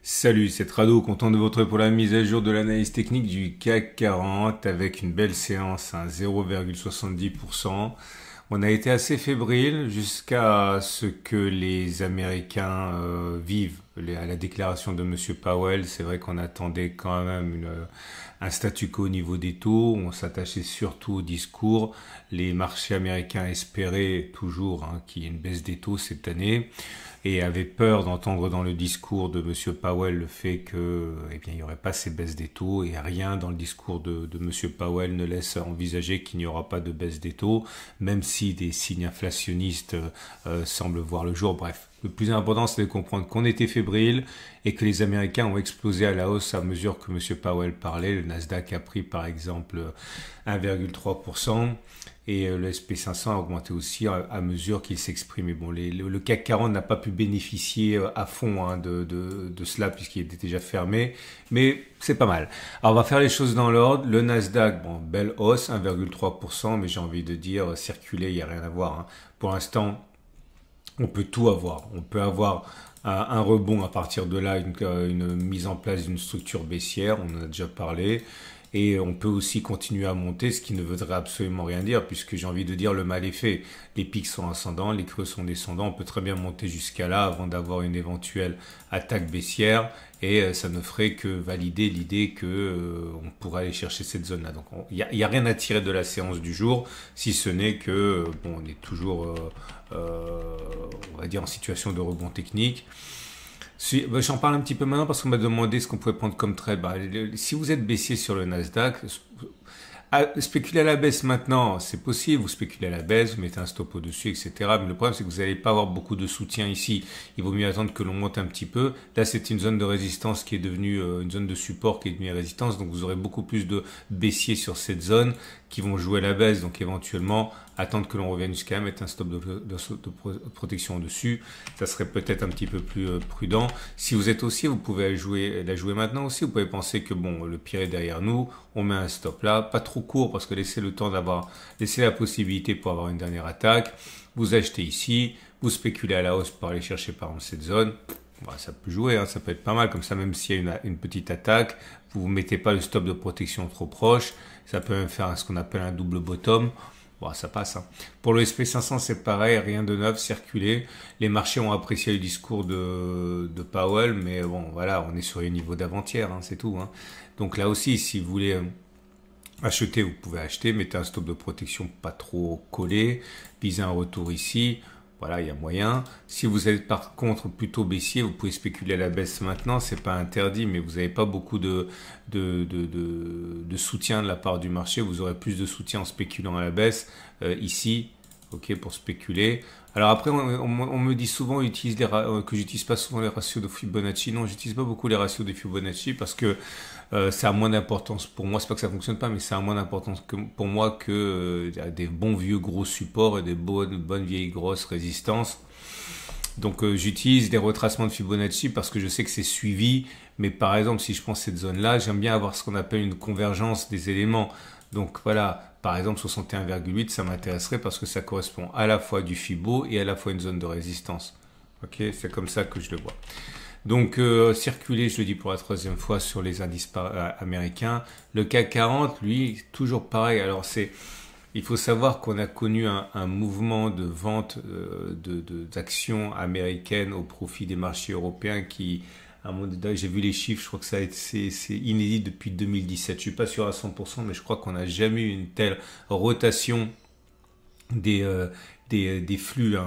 Salut, c'est Trado, content de vous retrouver pour la mise à jour de l'analyse technique du CAC 40 avec une belle séance, 0,70%. On a été assez fébrile jusqu'à ce que les Américains vivent à la déclaration de Monsieur Powell. C'est vrai qu'on attendait quand même un statu quo au niveau des taux. On s'attachait surtout au discours. Les marchés américains espéraient toujours qu'il y ait une baisse des taux cette année et avaient peur d'entendre dans le discours de Monsieur Powell le fait que, il n'y aurait pas ces baisses des taux, et rien dans le discours de Monsieur Powell ne laisse envisager qu'il n'y aura pas de baisse des taux, même si des signes inflationnistes semblent voir le jour. Bref, le plus important, c'est de comprendre qu'on était fébrile et que les Américains ont explosé à la hausse à mesure que Monsieur Powell parlait. Le Nasdaq a pris par exemple 1,3%. Et le SP500 a augmenté aussi à mesure qu'il s'exprimait. Bon, le CAC 40 n'a pas pu bénéficier à fond de cela puisqu'il était déjà fermé, mais c'est pas mal. Alors on va faire les choses dans l'ordre. Le Nasdaq, bon, belle hausse, 1,3%, mais j'ai envie de dire, circuler, il n'y a rien à voir. Pour l'instant, on peut tout avoir. On peut avoir un rebond à partir de là, une mise en place d'une structure baissière, on en a déjà parlé. Et on peut aussi continuer à monter, ce qui ne voudrait absolument rien dire, puisque j'ai envie de dire le mal est fait. Les pics sont ascendants, les creux sont descendants. On peut très bien monter jusqu'à là avant d'avoir une éventuelle attaque baissière. Et ça ne ferait que valider l'idée que on pourrait aller chercher cette zone-là. Donc il y a rien à tirer de la séance du jour, si ce n'est que on est toujours, on va dire, en situation de rebond technique. J'en parle un petit peu maintenant parce qu'on m'a demandé ce qu'on pouvait prendre comme trade. Si vous êtes baissier sur le Nasdaq, spéculer à la baisse maintenant, c'est possible. Vous spéculez à la baisse, vous mettez un stop au-dessus, etc. Mais le problème, c'est que vous n'allez pas avoir beaucoup de soutien ici. Il vaut mieux attendre que l'on monte un petit peu. Là, c'est une zone de résistance qui est devenue une zone de support qui est devenue résistance. Donc, vous aurez beaucoup plus de baissiers sur cette zone qui vont jouer à la baisse. Donc, éventuellement, attendre que l'on revienne jusqu'à là, mettre un stop de protection au-dessus. Ça serait peut-être un petit peu plus prudent. Si vous êtes haussier, vous pouvez la jouer maintenant aussi. Vous pouvez penser que bon, le pire est derrière nous. On met un stop là, pas trop court parce que laissez le temps laissez la possibilité pour avoir une dernière attaque. Vous achetez ici, vous spéculez à la hausse pour aller chercher par exemple cette zone. Ça peut jouer, ça peut être pas mal comme ça, même s'il y a une petite attaque. Vous ne mettez pas le stop de protection trop proche. Ça peut même faire ce qu'on appelle un double bottom. Ça passe. Pour le SP500, c'est pareil, rien de neuf, circuler. Les marchés ont apprécié le discours de Powell, mais bon, voilà, on est sur les niveaux d'avant-hier, c'est tout. Donc là aussi, si vous voulez acheter, vous pouvez acheter, mettez un stop de protection pas trop collé, visez un retour ici. Voilà, il y a moyen. Si vous êtes par contre plutôt baissier, vous pouvez spéculer à la baisse maintenant. C'est pas interdit, mais vous n'avez pas beaucoup de soutien de la part du marché. Vous aurez plus de soutien en spéculant à la baisse ici, ok, pour spéculer. Alors après, on me dit souvent que j'utilise pas souvent les ratios de Fibonacci. Non, j'utilise pas beaucoup les ratios de Fibonacci parce que ça a moins d'importance pour moi. C'est pas que ça fonctionne pas, mais ça a moins d'importance pour moi que des bons vieux gros supports et des bonnes vieilles grosses résistances. Donc j'utilise des retracements de Fibonacci parce que je sais que c'est suivi. Mais par exemple, si je prends cette zone-là, j'aime bien avoir ce qu'on appelle une convergence des éléments. Donc voilà. Par exemple, 61,8, ça m'intéresserait parce que ça correspond à la fois du Fibo et à la fois une zone de résistance. Ok, c'est comme ça que je le vois. Donc, circuler, je le dis pour la troisième fois, sur les indices américains. Le CAC 40, lui, toujours pareil. Alors, il faut savoir qu'on a connu un mouvement de vente d'actions américaines au profit des marchés européens qui... J'ai vu les chiffres, je crois que c'est inédit depuis 2017. Je suis pas sûr à 100%, mais je crois qu'on n'a jamais eu une telle rotation des flux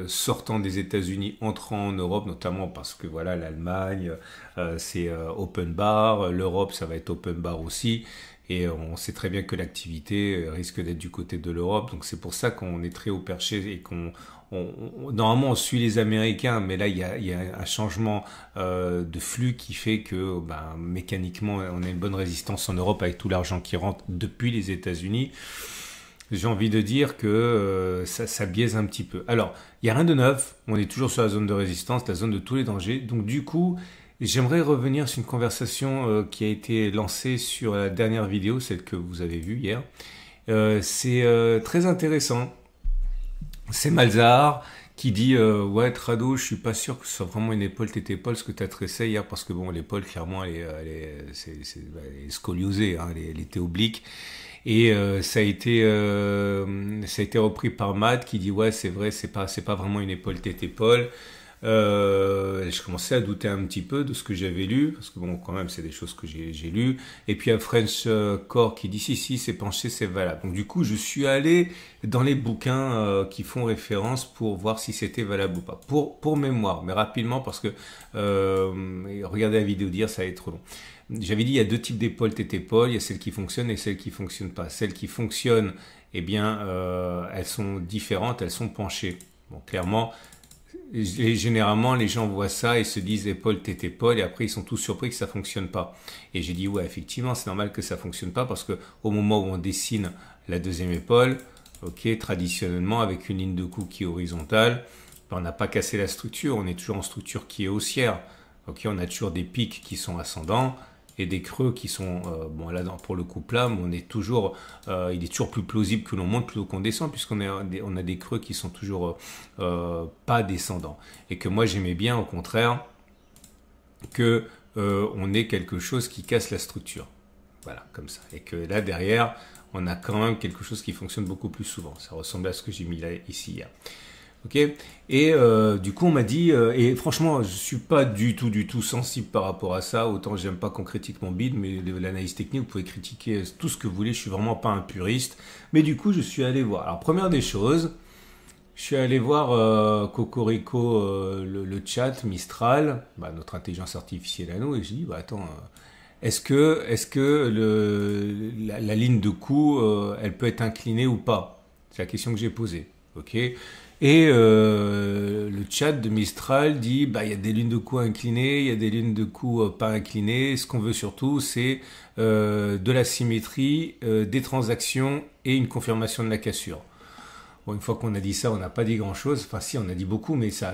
sortant des États-Unis, entrant en Europe, notamment parce que voilà, l'Allemagne, c'est open bar, l'Europe, ça va être open bar aussi. Et on sait très bien que l'activité risque d'être du côté de l'Europe. Donc c'est pour ça qu'on est très haut perché et normalement on suit les Américains, mais là il y a un changement de flux qui fait que mécaniquement on a une bonne résistance en Europe avec tout l'argent qui rentre depuis les États-Unis. J'ai envie de dire que ça biaise un petit peu. Alors, il n'y a rien de neuf, on est toujours sur la zone de résistance, la zone de tous les dangers. Donc du coup, j'aimerais revenir sur une conversation qui a été lancée sur la dernière vidéo, celle que vous avez vue hier. C'est très intéressant. C'est Malzahar qui dit ouais Trado, je suis pas sûr que ce soit vraiment une épaule tétépole ce que tu as tressé hier parce que bon l'épaule clairement elle est scoliosée, hein, elle était oblique et ça a été repris par Matt qui dit ouais c'est vrai c'est pas vraiment une épaule tétépole. Je commençais à douter un petit peu de ce que j'avais lu, parce que bon, quand même, c'est des choses que j'ai lues. Et puis, il y a French Core qui dit si, c'est penché, c'est valable. Donc, du coup, je suis allé dans les bouquins qui font référence pour voir si c'était valable ou pas. Pour mémoire, mais rapidement, parce que regarder la vidéo dire, ça va être trop long. J'avais dit, il y a deux types d'épaules tétépaules. Il y a celles qui fonctionnent et celles qui fonctionnent pas. Celles qui fonctionnent, eh bien, elles sont différentes, elles sont penchées. Bon, clairement, et généralement, les gens voient ça et se disent épaule, tête, épaule, et après ils sont tous surpris que ça fonctionne pas. Et j'ai dit ouais, effectivement, c'est normal que ça fonctionne pas parce que au moment où on dessine la deuxième épaule, ok, traditionnellement avec une ligne de cou qui est horizontale, ben, on n'a pas cassé la structure, on est toujours en structure qui est haussière. Ok, on a toujours des pics qui sont ascendants et des creux qui sont bon là pour le coup plat, mais on est toujours il est toujours plus plausible que l'on monte plutôt qu'on descend puisqu'on on a des creux qui sont toujours pas descendants et que moi j'aimais bien au contraire que on ait quelque chose qui casse la structure, voilà comme ça, et que là derrière on a quand même quelque chose qui fonctionne beaucoup plus souvent. Ça ressemble à ce que j'ai mis là ici hier. Ok, et du coup on m'a dit et franchement je suis pas du tout sensible par rapport à ça, autant j'aime pas qu'on critique mon bide, mais l'analyse technique vous pouvez critiquer tout ce que vous voulez, je suis vraiment pas un puriste, mais du coup je suis allé voir. Alors première des choses, je suis allé voir Cocorico, le chat Mistral, bah, notre intelligence artificielle à nous, et j'ai dit bah attends, est-ce que la ligne de cou elle peut être inclinée ou pas, c'est la question que j'ai posée. Ok. Et le chat de Mistral dit bah il y a des lignes de cou inclinées, il y a des lignes de cou pas inclinées. Ce qu'on veut surtout, c'est de la symétrie, des transactions et une confirmation de la cassure. Bon, une fois qu'on a dit ça, on n'a pas dit grand-chose. Enfin, si, on a dit beaucoup, mais ça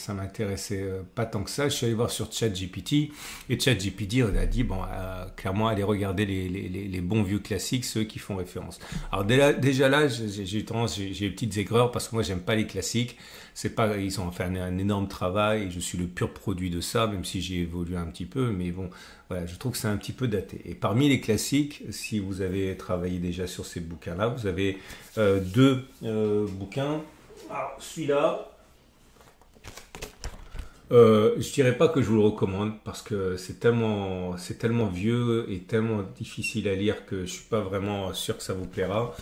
m'intéressait pas tant que ça. Je suis allé voir sur ChatGPT, et ChatGPT on a dit, bon, clairement, allez regarder les bons vieux classiques, ceux qui font référence. Alors déjà là, j'ai des petites aigreurs parce que moi, j'aime pas les classiques. C'est pas, ils ont fait un énorme travail et je suis le pur produit de ça, même si j'ai évolué un petit peu. Mais bon, voilà, je trouve que c'est un petit peu daté. Et parmi les classiques, si vous avez travaillé déjà sur ces bouquins-là, vous avez deux bouquins. Alors, celui-là, je dirais pas que je vous le recommande parce que c'est tellement vieux et tellement difficile à lire que je suis pas vraiment sûr que ça vous plaira.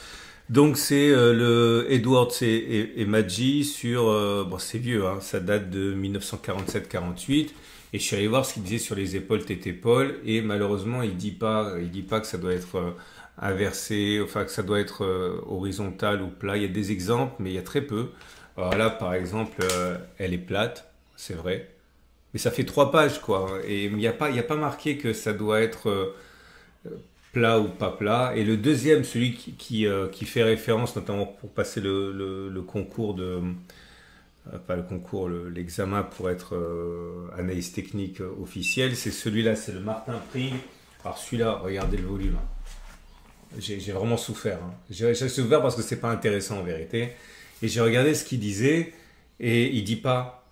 Donc c'est le Edwards et Maggi sur bon c'est vieux, hein, ça date de 1947-48 et je suis allé voir ce qu'il disait sur les épaules tête-épaule et malheureusement il dit pas que ça doit être inversé, enfin que ça doit être horizontal ou plat. Il y a des exemples mais il y a très peu. Alors là par exemple elle est plate, c'est vrai, mais ça fait 3 pages quoi et il y a pas marqué que ça doit être plat ou pas plat. Et le deuxième, celui qui fait référence notamment pour passer le concours de pas le concours, l'examen pour être analyse technique officielle, c'est celui-là, c'est le Martin Prig. Alors celui-là, regardez le volume, j'ai vraiment souffert, hein. J'ai souffert parce que c'est pas intéressant en vérité, et j'ai regardé ce qu'il disait et il dit pas,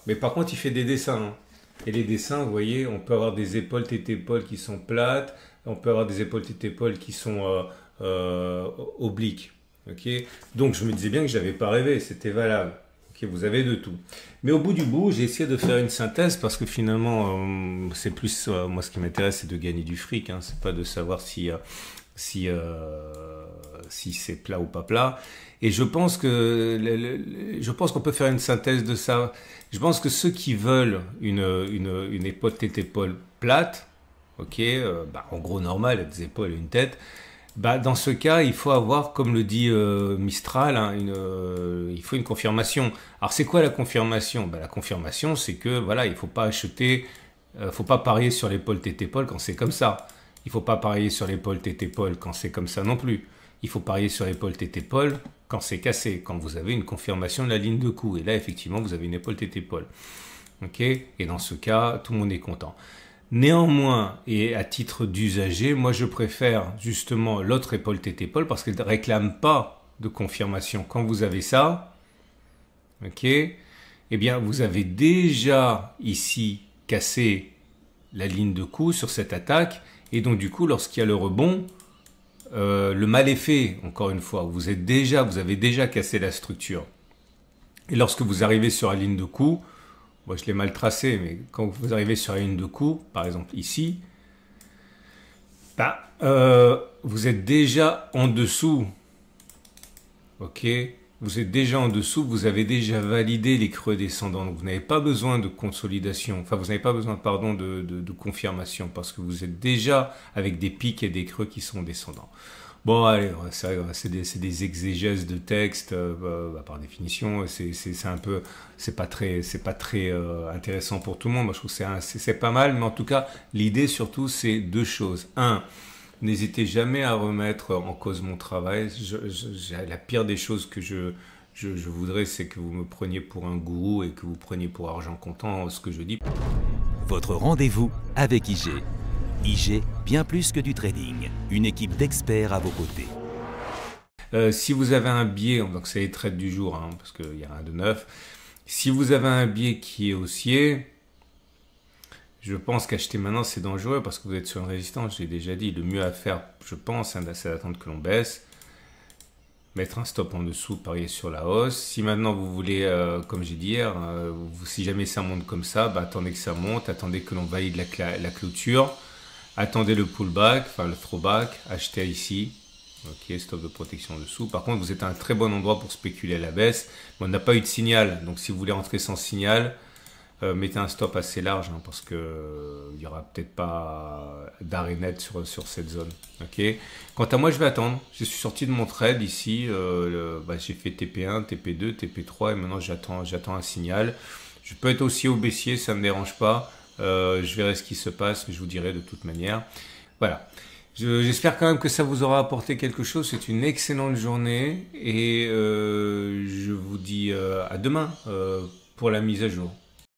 mais par contre il fait des dessins, hein. Et les dessins, vous voyez, on peut avoir des épaules tête-épaule qui sont plates, on peut avoir des épaules tête-épaule qui sont obliques. Okay, donc je me disais bien que j'avais pas rêvé, c'était valable. Okay, vous avez de tout. Mais au bout du bout, j'ai essayé de faire une synthèse parce que finalement, c'est plus moi ce qui m'intéresse, c'est de gagner du fric. Hein, c'est pas de savoir si c'est plat ou pas plat. Et je pense qu'on peut faire une synthèse de ça. Je pense que ceux qui veulent une épaule tête-épaule plate, ok, bah, en gros normal, des épaules et une tête, bah, dans ce cas, il faut avoir, comme le dit Mistral, hein, il faut une confirmation. Alors c'est quoi la confirmation? Bah, la confirmation, c'est que voilà, il faut pas acheter, faut pas parier sur l'épaule tête-épaule quand c'est comme ça. Il faut pas parier sur l'épaule tête-épaule quand c'est comme ça non plus. Il faut parier sur l'épaule tête-épaule quand c'est cassé, quand vous avez une confirmation de la ligne de cou. Et là, effectivement, vous avez une épaule tête-épaule. Ok? Et dans ce cas, tout le monde est content. Néanmoins, et à titre d'usager, moi je préfère justement l'autre épaule tête-épaule parce qu'elle ne réclame pas de confirmation. Quand vous avez ça, ok, eh bien vous avez déjà ici cassé la ligne de coup sur cette attaque, et donc du coup lorsqu'il y a le rebond, le mal est fait, encore une fois, vous avez déjà cassé la structure. Et lorsque vous arrivez sur la ligne de coup, moi je l'ai mal tracé, mais quand vous arrivez sur la ligne de coup, par exemple ici, vous êtes déjà en dessous. Ok, vous êtes déjà en dessous, vous avez déjà validé les creux descendants. Donc vous n'avez pas besoin de consolidation, enfin vous n'avez pas besoin, pardon, de confirmation, parce que vous êtes déjà avec des pics et des creux qui sont descendants. Bon, allez, c'est des exégèses de texte, par définition, c'est pas très intéressant pour tout le monde. Moi, je trouve que c'est pas mal, mais en tout cas, l'idée surtout, c'est deux choses. Un, n'hésitez jamais à remettre en cause mon travail. La pire des choses que je voudrais, c'est que vous me preniez pour un gourou et que vous preniez pour argent comptant ce que je dis. Votre rendez-vous avec IG. IG, bien plus que du trading. Une équipe d'experts à vos côtés. Si vous avez un biais, donc c'est les trades du jour, hein, parce qu'il n'y a rien de neuf. Si vous avez un biais qui est haussier, je pense qu'acheter maintenant c'est dangereux parce que vous êtes sur une résistance, j'ai déjà dit. Le mieux à faire, je pense, c'est d'attendre que l'on baisse, mettre un stop en dessous, parier sur la hausse. Si maintenant vous voulez, comme j'ai dit hier, si jamais ça monte comme ça, attendez que ça monte, attendez que l'on valide la clôture. Attendez le pullback, enfin le throwback, achetez ici. Ok, stop de protection en dessous. Par contre, vous êtes à un très bon endroit pour spéculer à la baisse. Mais on n'a pas eu de signal. Donc, si vous voulez rentrer sans signal, mettez un stop assez large, hein, parce que il n'y aura peut-être pas d'arrêt net sur cette zone. Ok. Quant à moi, je vais attendre. Je suis sorti de mon trade ici. J'ai fait TP1, TP2, TP3 et maintenant j'attends un signal. Je peux être aussi au baissier, ça ne me dérange pas. Je verrai ce qui se passe, mais je vous dirai de toute manière. Voilà. J'espère quand même que ça vous aura apporté quelque chose. C'est une excellente journée et je vous dis à demain pour la mise à jour.